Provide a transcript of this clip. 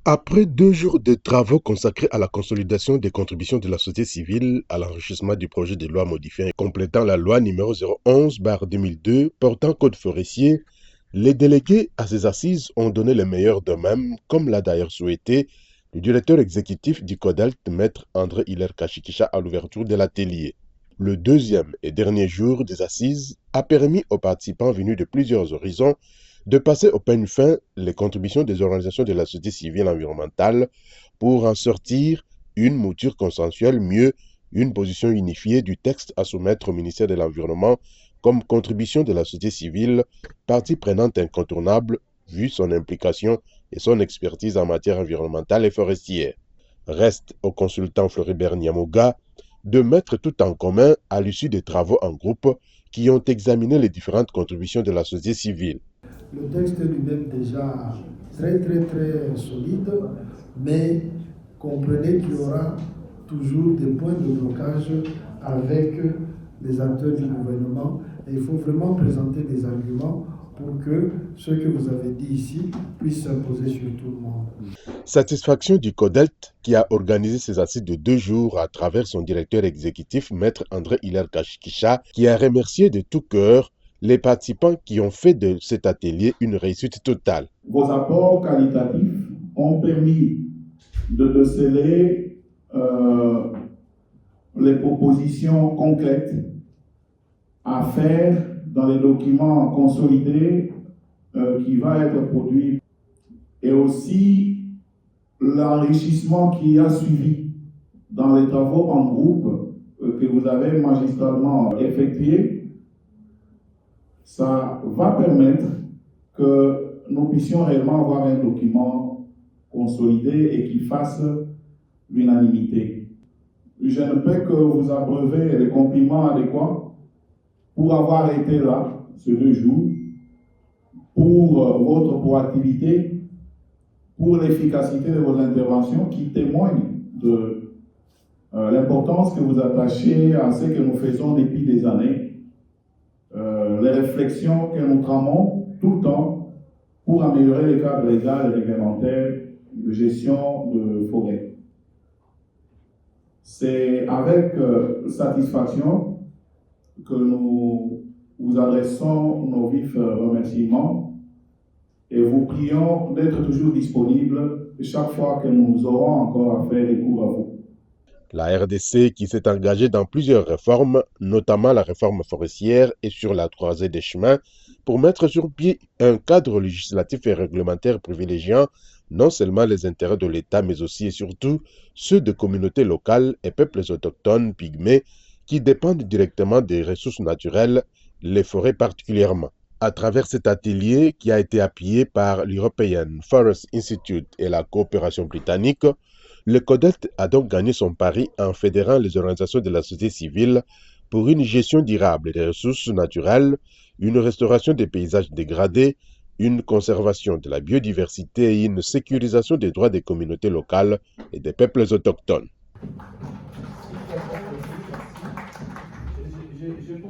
Après 2 jours de travaux consacrés à la consolidation des contributions de la société civile à l'enrichissement du projet de loi modifiant et complétant la loi numéro 011/2002 portant code forestier, les délégués à ces assises ont donné le meilleur d'eux-mêmes, comme l'a d'ailleurs souhaité le directeur exécutif du CODELT, maître André Hilaire Kashikisha, à l'ouverture de l'atelier. Le deuxième et dernier jour des assises a permis aux participants venus de plusieurs horizons de passer au peigne fin les contributions des organisations de la société civile environnementale pour en sortir une mouture consensuelle, mieux une position unifiée du texte à soumettre au ministère de l'Environnement comme contribution de la société civile, partie prenante incontournable vu son implication et son expertise en matière environnementale et forestière. Reste au consultant Floribert Niamoga de mettre tout en commun à l'issue des travaux en groupe qui ont examiné les différentes contributions de la société civile. Le texte lui-même déjà très solide, mais comprenez qu'il y aura toujours des points de blocage avec les acteurs du gouvernement et il faut vraiment présenter des arguments pour que ce que vous avez dit ici puisse s'imposer sur tout le monde. Satisfaction du CODELT qui a organisé ces assises de 2 jours à travers son directeur exécutif, maître André Hilaire Kashikisha, qui a remercié de tout cœur les participants qui ont fait de cet atelier une réussite totale. Vos apports qualitatifs ont permis de déceler les propositions concrètes à faire dans les documents consolidés qui va être produit et aussi l'enrichissement qui a suivi dans les travaux en groupe que vous avez magistralement effectués. Ça va permettre que nous puissions réellement avoir un document consolidé et qui fasse l'unanimité. Je ne peux que vous abreuver les compliments adéquats pour avoir été là ces 2 jours, pour votre proactivité, pour l'efficacité de vos interventions qui témoignent de l'importance que vous attachez à ce que nous faisons depuis des années, les réflexions que nous tramons tout le temps pour améliorer le cadre légal et réglementaire de gestion de forêt. C'est avec satisfaction que nous vous adressons nos vifs remerciements et vous prions d'être toujours disponibles chaque fois que nous aurons encore à faire recours à vous. La RDC qui s'est engagée dans plusieurs réformes, notamment la réforme forestière et sur la croisée des chemins, pour mettre sur pied un cadre législatif et réglementaire privilégiant non seulement les intérêts de l'État, mais aussi et surtout ceux de communautés locales et peuples autochtones pygmées qui dépendent directement des ressources naturelles, les forêts particulièrement. À travers cet atelier qui a été appuyé par l'European Forest Institute et la coopération britannique, le CODELT a donc gagné son pari en fédérant les organisations de la société civile pour une gestion durable des ressources naturelles, une restauration des paysages dégradés, une conservation de la biodiversité et une sécurisation des droits des communautés locales et des peuples autochtones.